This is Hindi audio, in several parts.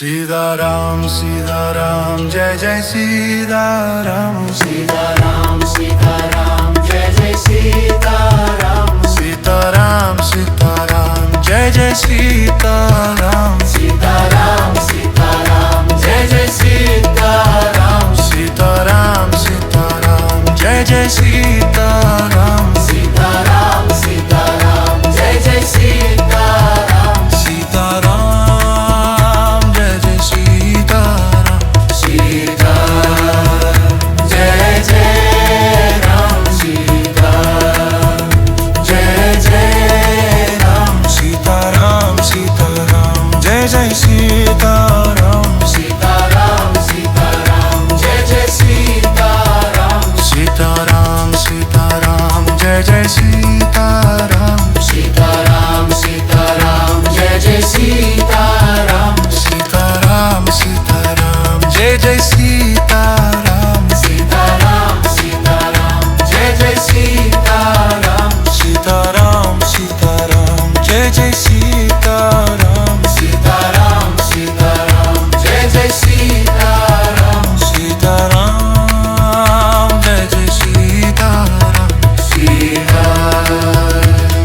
सीताराम सीताराम जय जय सीताराम सीताराम सीताराम जय जय सीताराम सीताराम सीताराम जय जय सीताराम सीताराम सीताराम जय जय सीताराम सीताराम सीताराम जय जय सीताराम सीताराम सीताराम जय जय सीताराम सीताराम जय जय सीताराम सीता जय जय राम सीता जय जय राम सीताराम सीताराम जय जय सीताराम सीताराम सीताराम जय जय सीताराम सीताराम सीताराम जय जय सीताराम सीताराम सीताराम जय जय सीताराम सीताराम सीताराम जय जय सीताराम सीताराम सीताराम जय जय सीताराम सीताराम सीताराम जय जय सीताराम सीताराम सीताराम जय जय सीताराम सीताराम जय जय सीताराम सीता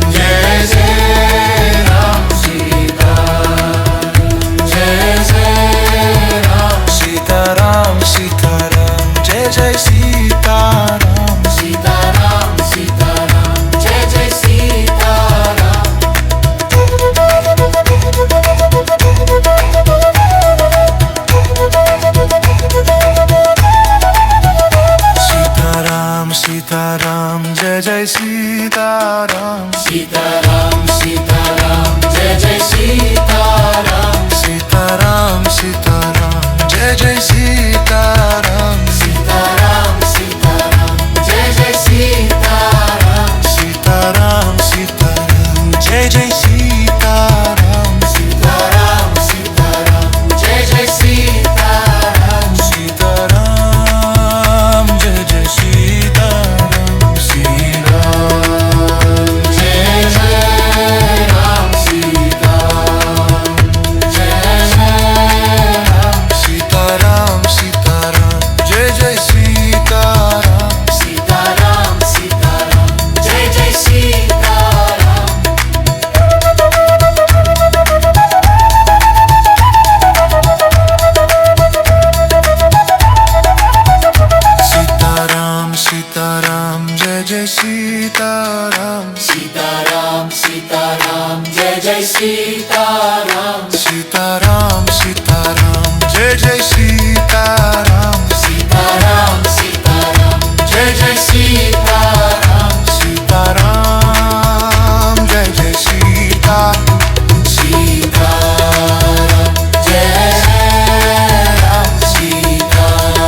जय जय राम सीता जय जय राम सीताराम सीताराम जय जय सीताराम सीताराम सीताराम जय जय सीताराम सीताराम सीताराम जय जय सीताराम सीताराम सीताराम जय जय सीताराम सीताराम सीताराम जय जय सीताराम सीताराम सीताराम जय जय सीताराम सीताराम सीताराम जय जय सीताराम सीताराम सीताराम जय जय सीताराम सीताराम जय जय सीताराम सीताराम जय जय राम सीताराम जय जय राम सीताराम सीताराम जय जय सीताराम सीताराम सीताराम जय जय सीताराम सीताराम सीताराम जय जय सीताराम सीताराम सीताराम जय जय सीताराम सीताराम सीताराम जय जय सीताराम सीताराम सीताराम जय जय सीताराम सीताराम जय जय सीताराम सीताराम जय जय राम सीताराम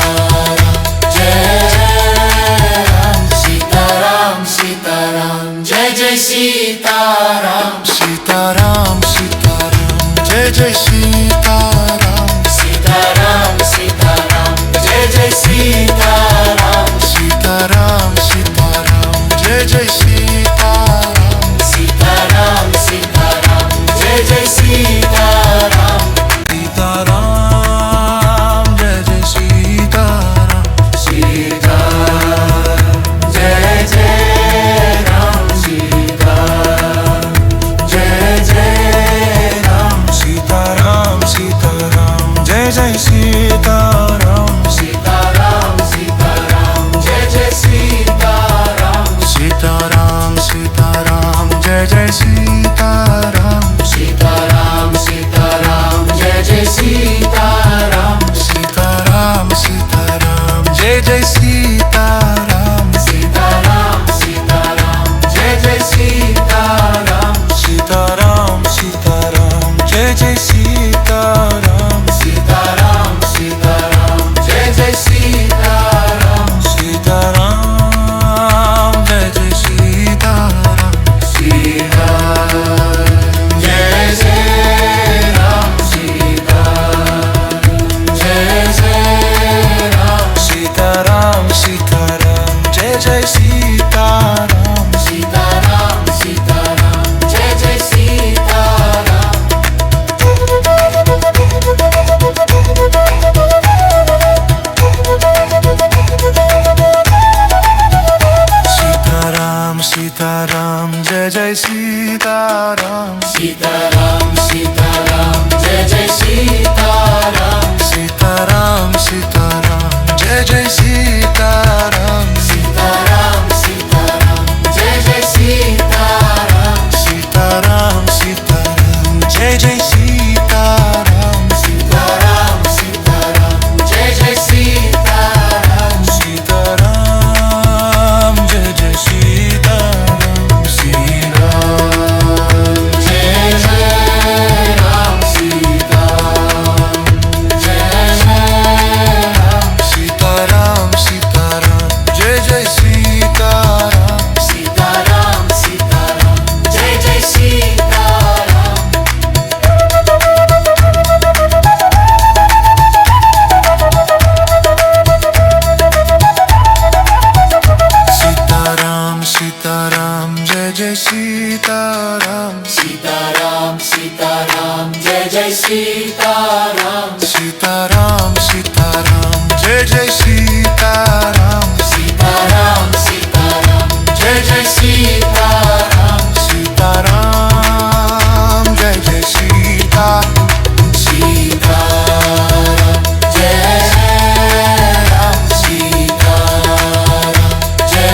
जय जय राम सीताराम सीताराम जय जय सीताराम सीताराम सीताराम जय जय सीताराम सीताराम सीताराम जय जय सीताराम सीताराम सीताराम जय जय सीताराम सीताराम सीताराम जय जय सीताराम सीताराम जय जय सीताराम सीता जय जय राम सीता जय जय राम सीताराम सीताराम जय जय सीताराम सीताराम सीताराम जय जय सीताराम सीताराम सीताराम जय जय सीताराम सीताराम सीताराम जय जय सीताराम सीताराम सीताराम जय जय सीताराम सीताराम सीताराम जय जय सीताराम सीताराम सीताराम जय जय सीताराम सीताराम सीताराम सीताराम सीताराम जय जय सीताराम सीताराम सीताराम जय जय सीताराम सीताराम जय जय सीता सीताराम जय राम सीताराम जय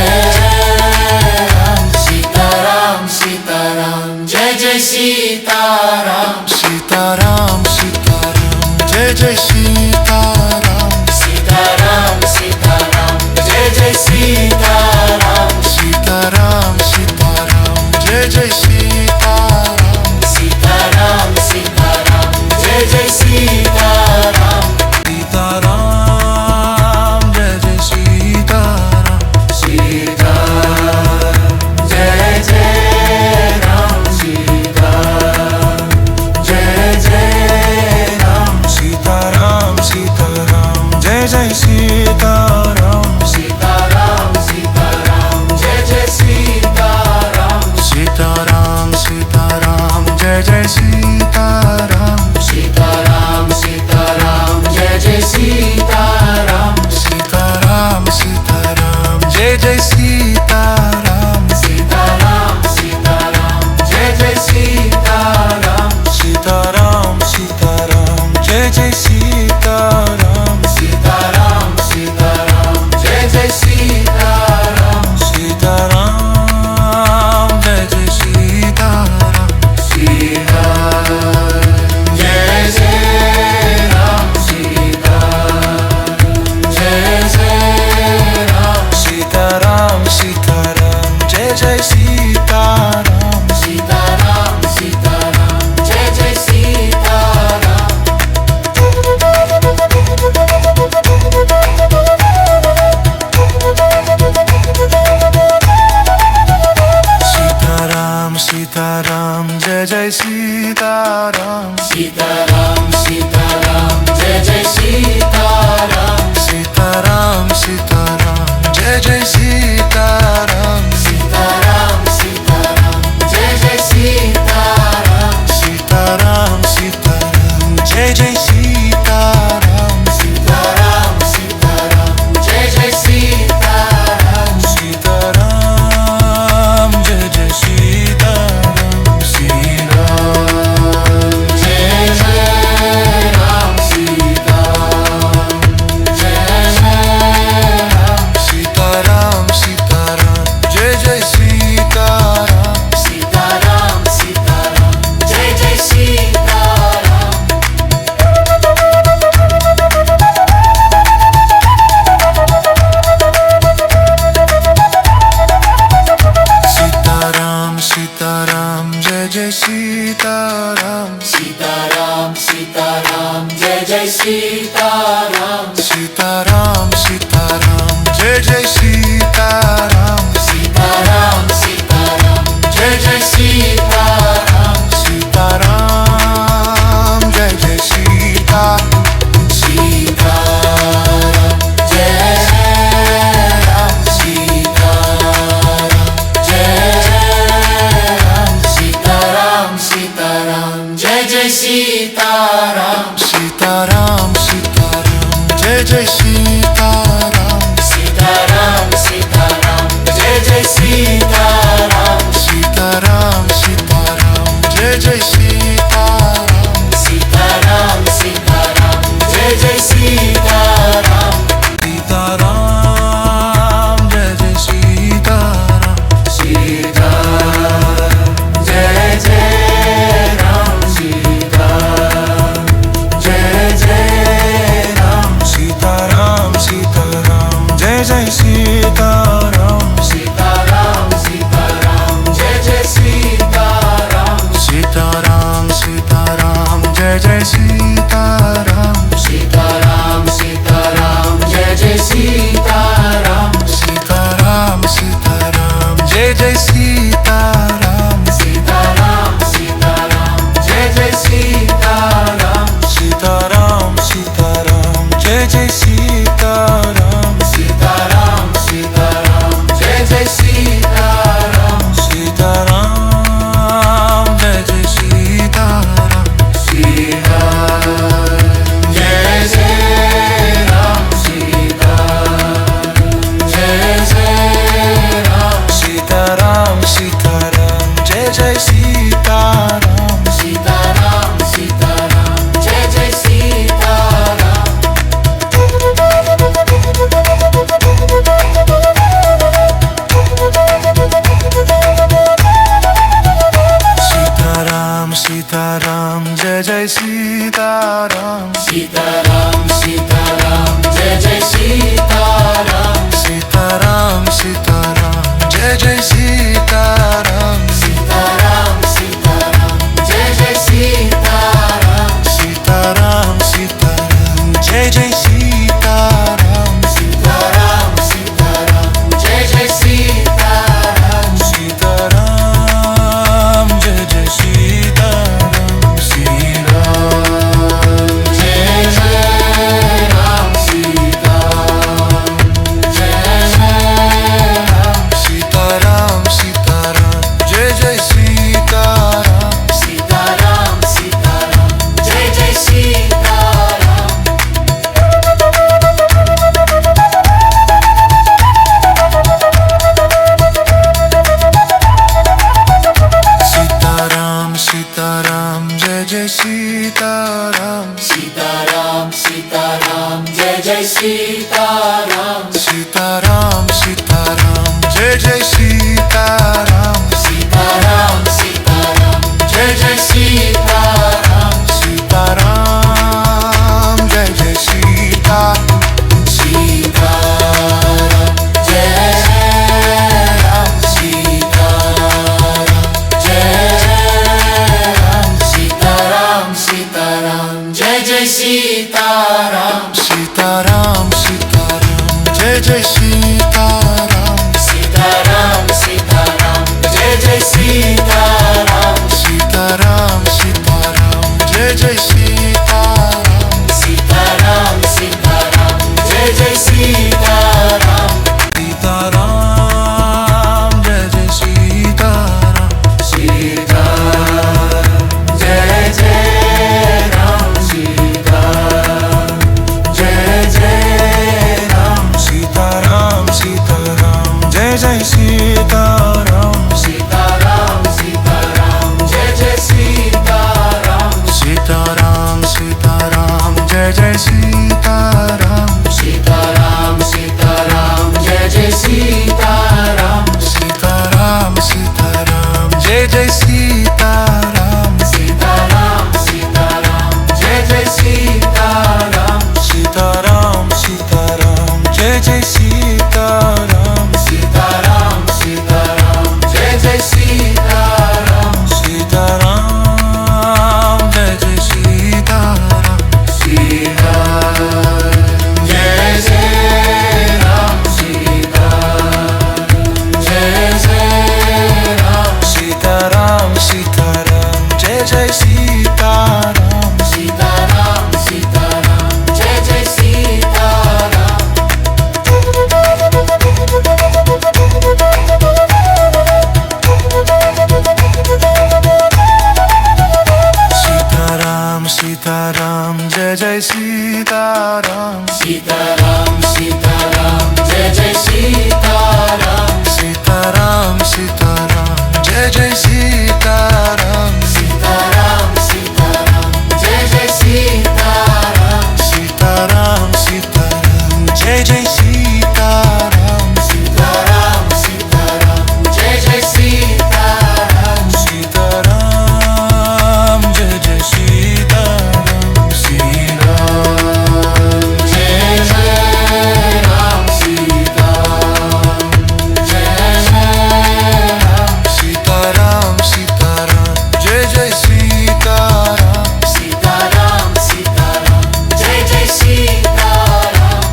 राम सीताराम सीताराम जय जय सीताराम सीताराम सीताराम जय जय सीताराम सीताराम सीताराम जय जय सीताराम सीताराम सीताराम जय जय सीताराम सीताराम सीताराम जय जय सीताराम सीताराम जय जय सीताराम सीताराम जय जय राम सीताराम जय जय राम सीताराम सीताराम जय जय सीताराम सीताराम सीताराम जय जय सीताराम सीताराम सीताराम जय जय सीताराम सीताराम सीताराम जय जय सीताराम सीताराम सीताराम जय जय सीताराम सीताराम सीताराम जय जय सीताराम सीताराम सीताराम जय जय सीताराम सीताराम सीताराम जय जय सीताराम सीताराम जय जय सीताराम सीताराम जय जय राम सीताराम जय जय राम सीताराम सीताराम जय जय सीताराम सीताराम सीताराम जय जय सीताराम सीताराम सीताराम जय जय सीताराम सीताराम सीताराम जय जय सीताराम सीताराम सीताराम जय जय सीताराम सीताराम सीताराम जय जय सीताराम सीताराम सीताराम जय जय सीताराम सीताराम सीताराम जय जय सीताराम सीताराम जय जय सीताराम सीताराम जय जय राम सीताराम जय जय राम सीताराम सीताराम जय जय सीताराम सीताराम सीताराम जय जय सीताराम सीताराम सीताराम जय जय सीताराम सीताराम सीताराम जय जय सीताराम सीताराम सीताराम जय जय सीताराम सीताराम सीताराम जय जय सीताराम सीताराम जय जय सीता सीताराम जय राम सीताराम जय राम सीताराम सीताराम जय जय सीताराम सीताराम सीताराम जय जय सीताराम सीताराम सीताराम जय जय सीताराम सीताराम सीताराम जय जय सीताराम सीताराम सीताराम जय जय सीताराम सीताराम जय जय सीताराम सीताराम जय जय राम सीताराम जय जय राम सीताराम सीताराम जय जय सीताराम सीताराम सीताराम जय जय सीताराम सीताराम सीताराम सीताराम सीताराम जय जय सीताराम सीताराम सीताराम जय जय सीताराम सीताराम सीताराम जय जय सीताराम सीताराम सीताराम जय जय सीताराम सीताराम सीताराम जय जय सीताराम सीताराम जय जय सीताराम श्री राम जय जय राम सीताराम जय जय राम सीताराम सीताराम जय जय सीताराम सीताराम सीताराम जय जय सीताराम सीताराम सीताराम जय जय सीताराम सीताराम सीताराम जय जय सीताराम सीताराम सीताराम जय जय सीताराम सीताराम सीताराम जय जय सीताराम सीताराम जय जय सीताराम सीताराम जय राम सीताराम जय राम सीताराम सीताराम जय जय सीताराम सीताराम सीताराम जय जय सीताराम सीताराम सीताराम जय जय सीताराम सीताराम सीताराम जय जय सीताराम सीताराम सीताराम जय जय सीताराम सीताराम जय जय सीताराम सीताराम जय जय राम सीताराम जय जय राम सीताराम सीताराम जय जय सीताराम सीताराम सीताराम जय जय सीताराम सीताराम सीताराम जय जय सीताराम सीताराम सीताराम जय जय सीताराम सीताराम सीताराम जय जय सीताराम सीताराम सीताराम जय जय सीताराम सीताराम सीताराम जय जय सीताराम सीताराम सीताराम जय जय सीताराम सीताराम जय जय सीताराम सीताराम जय जय राम सीताराम जय जय राम सीताराम सीताराम जय जय सीताराम सीताराम सीताराम जय जय सीताराम सीताराम सीताराम जय जय सीताराम सीताराम सीताराम जय जय सीताराम सीताराम सीताराम जय जय सीताराम सीताराम सीताराम जय जय सीताराम सीताराम सीताराम जय जय सीताराम सीताराम सीताराम जय जय सीताराम सीताराम जय जय सीताराम श्री राम जय जय राम सीताराम जय जय राम सीताराम सीताराम जय जय सीताराम सीताराम सीताराम जय जय सीताराम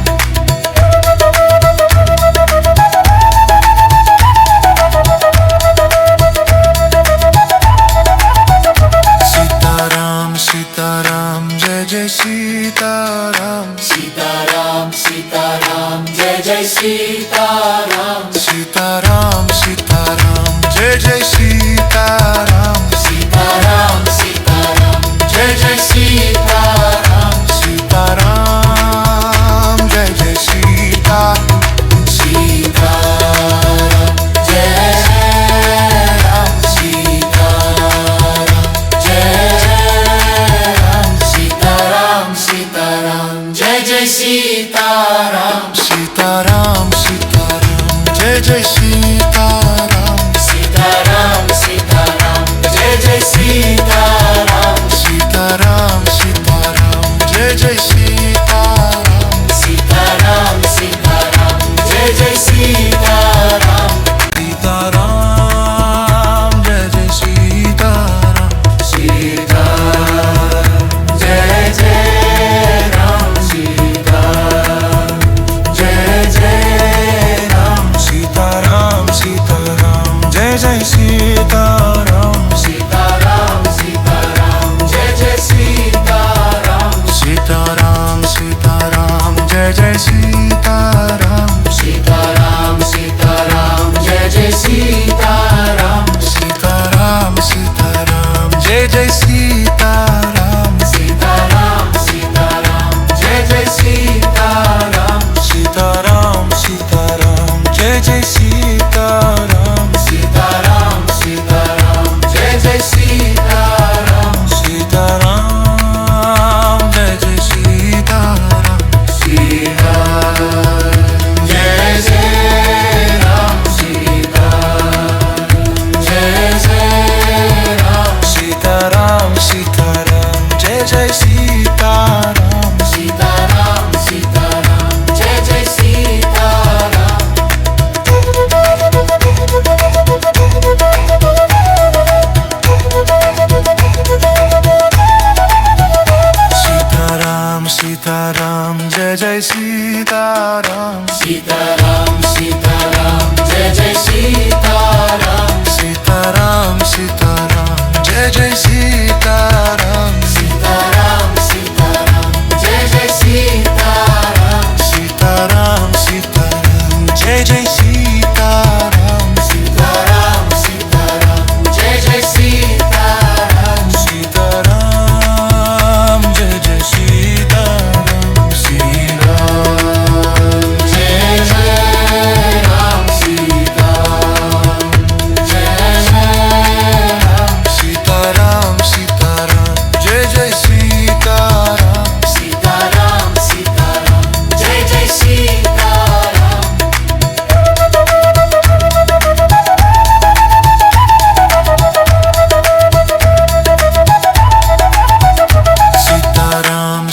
सीताराम सीताराम जय जय सीताराम सीताराम सीताराम जय जय सीताराम सीताराम सीताराम जय जय सीताराम सीताराम सीताराम जय जय सीताराम सीताराम जय जय सीताराम सीताराम जय राम सीताराम जय राम सीताराम सीताराम जय जय सीताराम सीताराम सीताराम जय जय सीताराम सीताराम सीताराम जय जय सीताराम सीताराम सीताराम जय जय जय सीताराम सीताराम सीताराम जय जय सीताराम सीताराम जय जय सीताराम सीताराम जय जय राम सीताराम जय जय राम सीताराम सीताराम जय जय सीताराम सीताराम सीताराम जय जय सीताराम सीताराम सीताराम जय जय सीताराम सीताराम सीताराम जय जय सीताराम सीताराम सीताराम जय जय सीताराम सीताराम सीताराम जय जय सीताराम सीताराम सीताराम जय जय सीताराम सीताराम सीताराम जय जय सीताराम सीताराम जय जय सीताराम सीताराम जय जय राम सीताराम जय जय राम सीताराम सीताराम जय जय सीताराम सीताराम सीताराम जय जय सीताराम सीताराम सीताराम जय जय सीताराम सीताराम सीताराम जय जय सीताराम सीताराम सीताराम जय जय सीताराम सीताराम सीताराम जय जय सीताराम सीताराम सीताराम जय जय सीताराम सीताराम सीताराम जय जय सीताराम सीताराम जय जय सीताराम सीताराम जय जय राम सीताराम जय जय राम सीताराम सीताराम जय जय सीताराम सीताराम सीताराम जय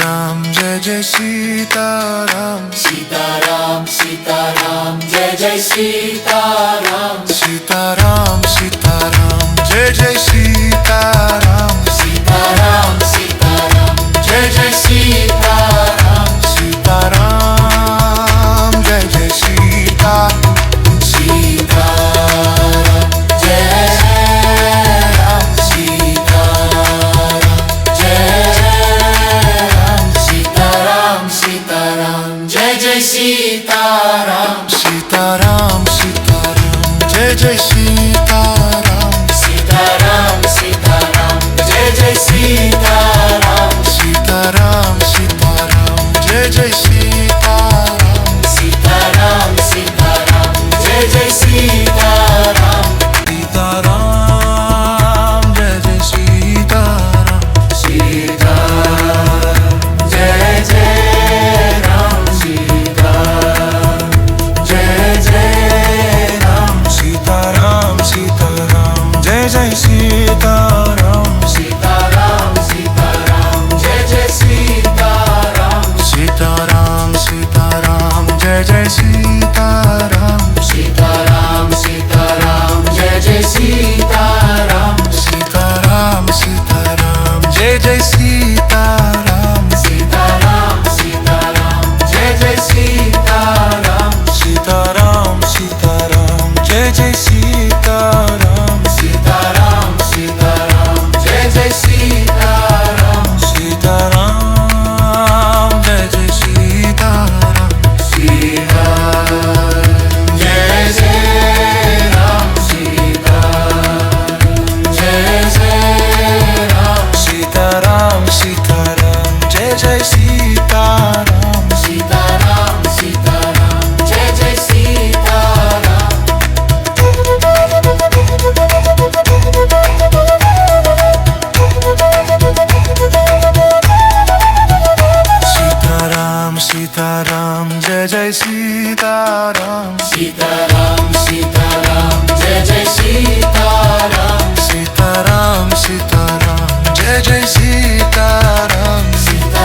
जय सीताराम सीताराम सीताराम जय जय सीताराम सीताराम सीताराम जय जय सीताराम सीताराम सीताराम जय जय सीताराम सीताराम सीताराम जय जय सीताराम सीताराम जय जय सीताराम सीताराम जय राम सीताराम जय राम सीताराम सीताराम जय जय सीताराम सीताराम सीताराम जय जय सीताराम सीताराम सीताराम जय जय सीताराम सीताराम सीताराम जय जय सीताराम सीताराम सीताराम जय जय सीताराम सीताराम जय जय सीताराम सीताराम जय जय राम सीताराम जय जय राम सीताराम सीताराम जय जय सीताराम सीताराम सीताराम जय जय सीताराम सीताराम सीताराम जय जय सीताराम सीताराम सीताराम जय जय सीताराम सीताराम सीताराम जय जय सीताराम सीताराम सीताराम जय जय सीताराम सीताराम सीताराम जय जय सीताराम सीताराम सीताराम जय जय सीताराम सीताराम जय जय सीताराम सीताराम जय जय राम सीताराम जय जय राम सीताराम सीताराम जय जय सीताराम सीताराम सीताराम जय जय सीताराम सीताराम सीताराम जय जय सीताराम सीताराम सीताराम जय जय सीताराम सीताराम सीताराम जय जय सीताराम सीताराम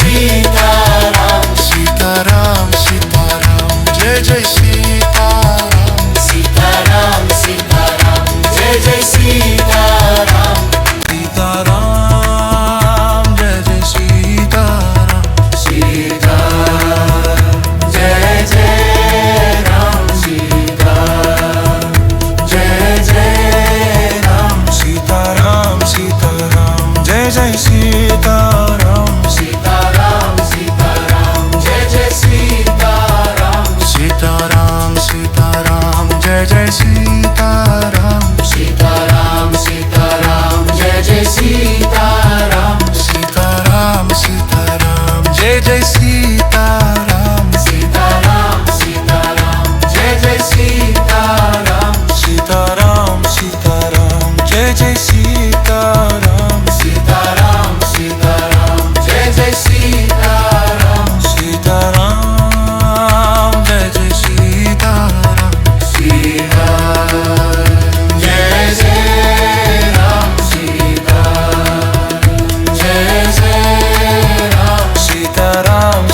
सीताराम सीताराम सीताराम जय जय सीताराम सीताराम सीताराम जय जय सीताराम सीताराम जय जय सीताराम सीताराम जय जय राम सीताराम जय जय राम सीताराम सीताराम जय जय सीताराम सीताराम सीताराम जय जय सीताराम सीताराम सीताराम जय जय सीताराम सीताराम सीताराम जय जय सीताराम सीताराम सीताराम जय जय सीताराम सीताराम सीताराम जय जय सीताराम सीताराम सीताराम जय जय सीताराम सीताराम सीताराम जय जय सीताराम सीताराम जय जय सीताराम सीताराम जय जय राम सीताराम जय जय राम सीताराम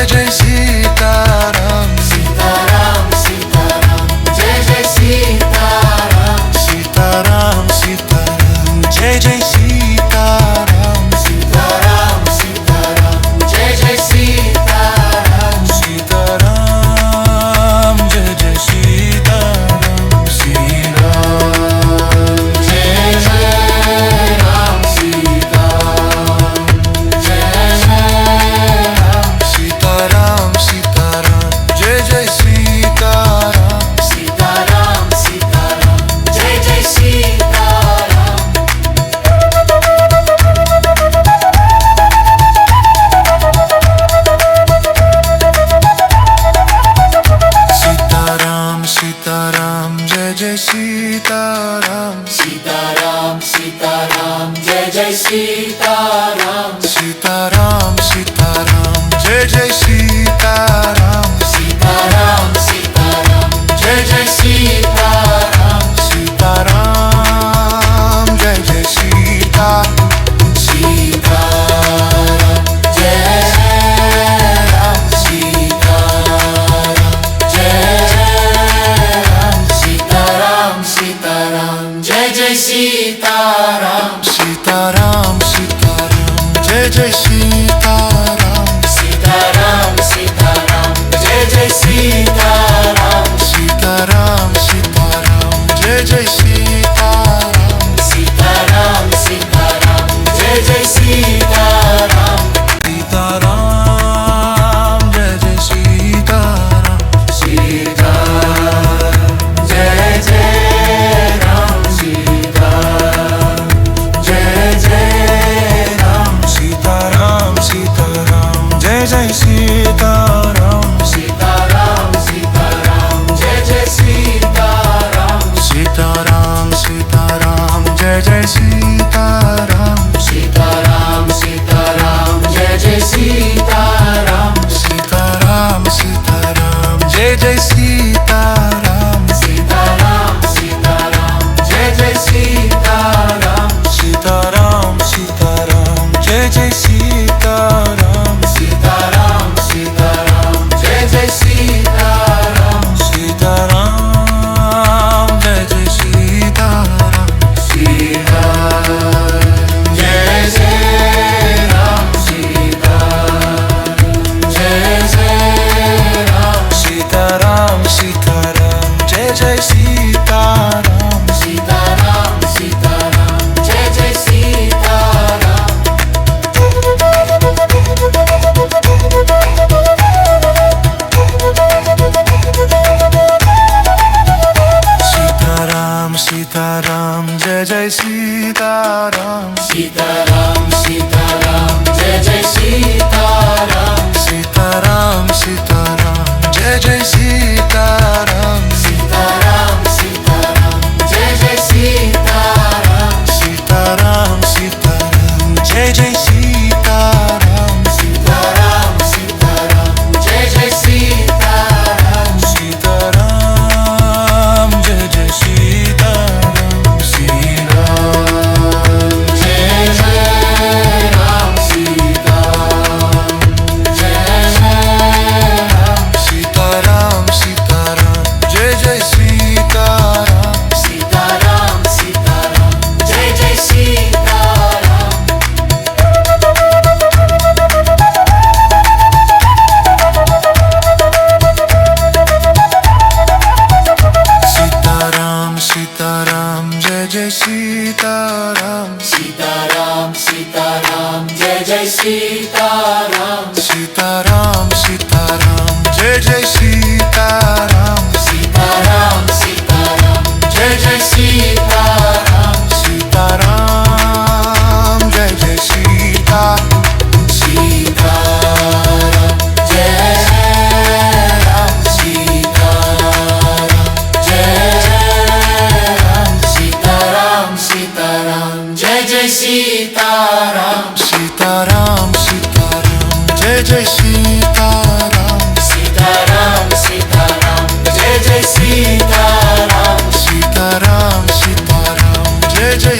जय जय सीताराम सीताराम सीताराम जय जय सीताराम सीताराम सीताराम जय जय सीताराम सीताराम सीताराम जय जय सीताराम सीताराम जय जय सीताराम श्री राम जय जय राम सीताराम जय जय राम सीताराम सीताराम जय जय सीताराम सीताराम सीताराम जय जय सीताराम सीताराम सीताराम जय जय सीताराम सीताराम सीताराम जय जय सीताराम सीताराम सीताराम जय जय सीताराम सीताराम सीताराम जय जय सीताराम सीताराम जय जय सीताराम सीताराम जय राम सीताराम जय राम सीताराम सीताराम जय जय सीताराम सीताराम सीताराम जय जय सीताराम सीताराम सीताराम जय जय सीताराम सीताराम सीताराम जय जय सीताराम सीताराम सीताराम जय जय सीताराम सीताराम जय जय सीताराम सीताराम जय जय राम सीताराम जय जय राम सीताराम सीताराम जय जय सीताराम सीताराम सीताराम जय जय सीताराम सीताराम सीताराम जय जय सीताराम सीताराम सीताराम जय जय सीताराम सीताराम सीताराम जय जय सीताराम सीताराम सीताराम जय जय सीताराम सीताराम सीताराम जय जय सीताराम सीताराम सीताराम जय जय सीताराम सीताराम जय जय सीताराम सीताराम जय जय राम सीताराम जय जय राम सीताराम सीताराम जय जय सीताराम सीताराम सीताराम जय जय सीताराम सीताराम सीताराम जय जय सीताराम सीताराम सीताराम जय जय सीताराम सीताराम सीताराम जय जय सीताराम सीताराम सीताराम जय जय सीताराम सीताराम सीताराम जय जय सीताराम सीताराम सीताराम जय जय सीताराम सीताराम जय जय सीताराम श्री राम जय जय राम सीताराम जय जय राम सीताराम सीताराम जय जय सीताराम सीताराम सीताराम जय जय सीताराम सीताराम सीताराम जय जय सीताराम सीताराम सीताराम जय जय सीताराम सीताराम सीताराम जय जय सीताराम सीताराम सीताराम जय जय सीताराम सीताराम जय जय सीताराम सीताराम जय राम सीताराम जय राम सीताराम सीताराम जय जय सीताराम सीताराम सीताराम जय जय सीताराम सीताराम सीताराम जय जय सीताराम सीताराम सीताराम जय जय